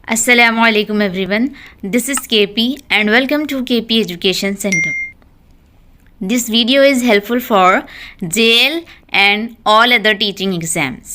Assalamu alaikum everyone. This is KP and welcome to KP Education Center. This video is helpful for JL and all other teaching exams.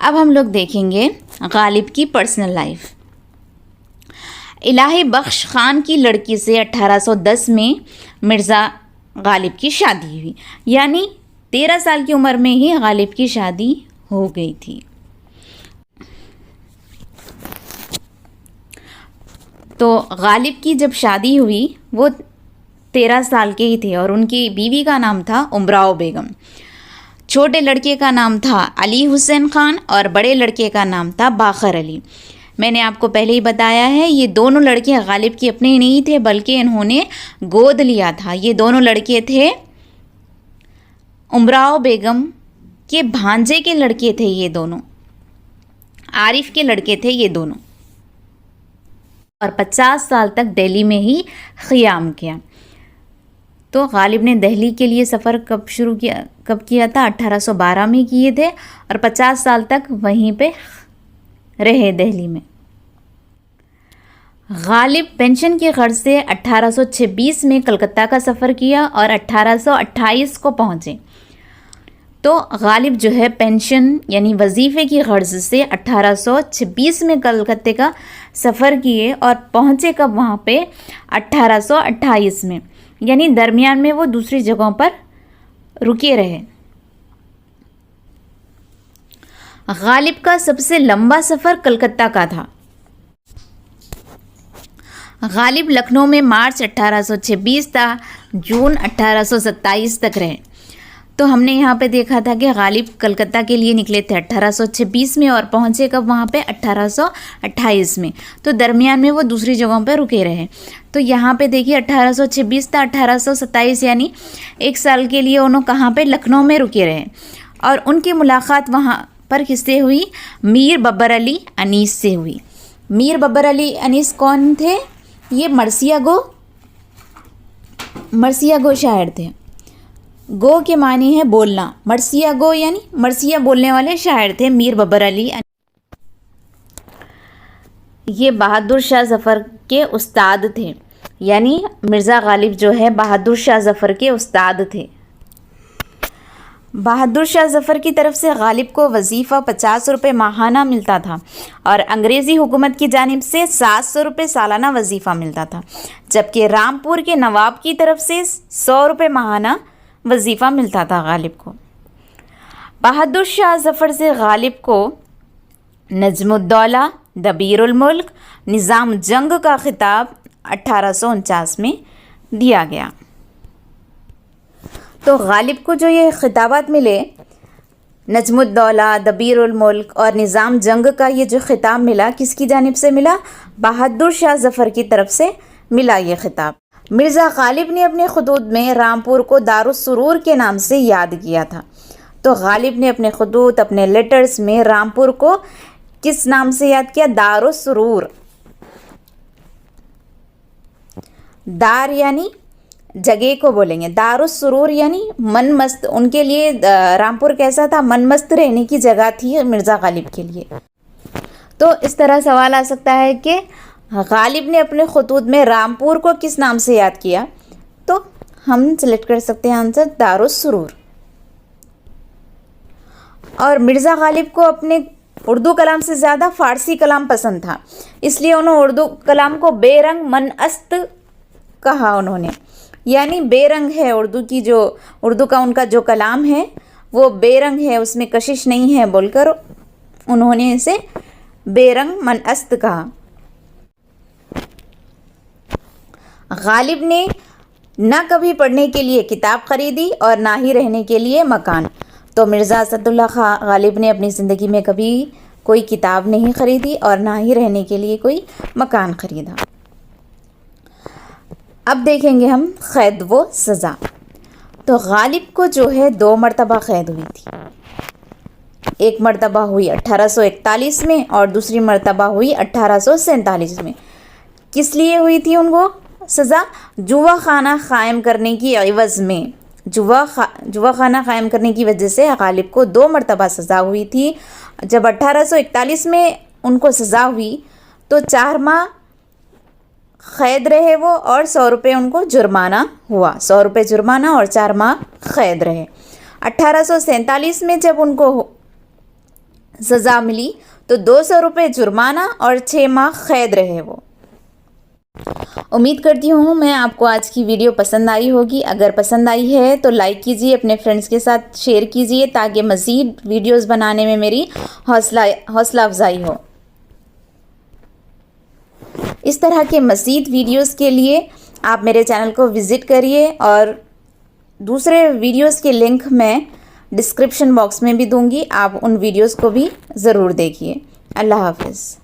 اب ہم لوگ دیکھیں گے غالب کی personal life. الہی بخش خان کی لڑکی سے 1810 میں مرزا غالب کی شادی ہوئی، یعنی 13 سال کی عمر میں ہی غالب کی شادی ہو گئی تھی. تو غالب کی جب شادی ہوئی وہ 13 سال کے ہی تھے اور ان کی بیوی کا نام تھا امراؤ بیگم. چھوٹے لڑکے کا نام تھا علی حسین خان اور بڑے لڑکے کا نام تھا باقر علی. میں نے آپ کو پہلے ہی بتایا ہے یہ دونوں لڑکے غالب کے اپنے نہیں تھے بلکہ انہوں نے گود لیا تھا. یہ دونوں لڑکے تھے امراؤ بیگم کے بھانجے کے لڑکے تھے، یہ دونوں عارف کے لڑکے تھے یہ دونوں، اور 50 سال تک دہلی میں ہی قیام کیا. تو غالب نے دہلی کے لیے سفر کب کیا تھا؟ 1812 میں کیے تھے اور 50 سال تک وہیں پہ رہے دہلی میں. غالب پینشن کے غرض سے 1826 میں کلکتہ کا سفر کیا اور 1828 کو پہنچے. تو غالب جو ہے پینشن یعنی وظیفے کی غرض سے 1826 میں کلکتے کا سفر کیے اور پہنچے کب وہاں پہ؟ 1828 میں، یعنی درمیان میں وہ دوسری جگہوں پر رکے رہے. غالب کا سب سے لمبا سفر کلکتہ کا تھا. غالب لکھنؤ میں مارچ 1826 تا جون 1827 تک رہے. تو ہم نے یہاں پہ دیکھا تھا کہ غالب کلکتہ کے لیے نکلے تھے 1826 میں اور پہنچے کب وہاں پہ؟ 1828 میں. تو درمیان میں وہ دوسری جگہوں پہ رکے رہے. تو یہاں پہ دیکھیے 1826 تا 1827 یعنی 1 سال کے لیے انہوں کہاں پہ؟ لکھنؤ میں رکے رہے. اور ان کی ملاقات وہاں پر کس سے ہوئی؟ میر ببر علی انیس سے ہوئی. میر ببر علی انیس کون تھے؟ یہ مرثیہ گو شاعر تھے. گو کے معنی ہے بولنا، مرثیہ گو یعنی مرثیہ بولنے والے شاعر تھے میر ببر علی. یہ بہادر شاہ ظفر کے استاد تھے، یعنی مرزا غالب جو ہے بہادر شاہ ظفر کے استاد تھے. بہادر شاہ ظفر کی طرف سے غالب کو وظیفہ 50 روپے ماہانہ ملتا تھا اور انگریزی حکومت کی جانب سے 700 روپے سالانہ وظیفہ ملتا تھا، جبکہ رامپور کے نواب کی طرف سے 100 روپے ماہانہ وظیفہ ملتا تھا غالب کو. بہادر شاہ ظفر سے غالب کو نجم الدولہ، دبیر الملک، نظام جنگ کا خطاب 1849 میں دیا گیا. تو غالب کو جو یہ خطابات ملے، نجم الدولہ، دبیر الملک اور نظام جنگ کا یہ جو خطاب ملا، کس کی جانب سے ملا؟ بہادر شاہ ظفر کی طرف سے ملا یہ خطاب. مرزا غالب نے اپنے خطوط میں رامپور کو دارالسرور کے نام سے یاد کیا تھا. تو غالب نے اپنے خطوط، اپنے لیٹرز میں رامپور کو کس نام سے یاد کیا؟ دارالسرور. دار یعنی جگہ کو بولیں گے، دارالسرور یعنی من مست. ان کے لیے رامپور کیسا تھا؟ من مست رہنے کی جگہ تھی مرزا غالب کے لیے. تو اس طرح سوال آ سکتا ہے کہ غالب نے اپنے خطوط میں رامپور کو کس نام سے یاد کیا؟ تو ہم سلیکٹ کر سکتے ہیں آنسر دارالسرور. اور مرزا غالب کو اپنے اردو کلام سے زیادہ فارسی کلام پسند تھا، اس لیے انہوں اردو کلام کو بے رنگ من است کہا. انہوں نے یعنی بے رنگ ہے اردو کا ان کا جو کلام ہے وہ بے رنگ ہے، اس میں کشش نہیں ہے بول کر انہوں نے اسے بے رنگ من است کہا. غالب نے نہ کبھی پڑھنے کے لیے کتاب خریدی اور نہ ہی رہنے کے لیے مکان. تو مرزا اسد اللہ خان غالب نے اپنی زندگی میں کبھی کوئی کتاب نہیں خریدی اور نہ ہی رہنے کے لیے کوئی مکان خریدا. اب دیکھیں گے ہم قید و سزا. تو غالب کو جو ہے 2 مرتبہ قید ہوئی تھی. ایک مرتبہ ہوئی 1841 میں اور دوسری مرتبہ ہوئی 1847 میں. کس لیے ہوئی تھی ان کو سزا؟ جوا خانہ قائم کرنے کی عوض میں. جوا خانہ قائم کرنے کی وجہ سے غالب کو 2 مرتبہ سزا ہوئی تھی. جب 1841 میں ان کو سزا ہوئی تو 4 ماہ قید رہے وہ اور 100 روپے ان کو جرمانہ ہوا. 100 روپے جرمانہ اور 4 ماہ قید رہے. 1847 میں جب ان کو سزا ملی تو 200 روپے جرمانہ اور 6 ماہ قید رہے وہ۔ امید کرتی ہوں میں آپ کو آج کی ویڈیو پسند آئی ہوگی۔ اگر پسند آئی ہے تو لائک کیجئے، اپنے فرینڈز کے ساتھ شیئر کیجئے تاکہ مزید ویڈیوز بنانے میں میری حوصلہ افزائی ہو۔ اس طرح کے مزید ویڈیوز کے لیے آپ میرے چینل کو وزٹ کریے، اور دوسرے ویڈیوز کے لنک میں ڈسکرپشن باکس میں بھی دوں گی، آپ ان ویڈیوز کو بھی ضرور دیکھیے۔ اللہ حافظ۔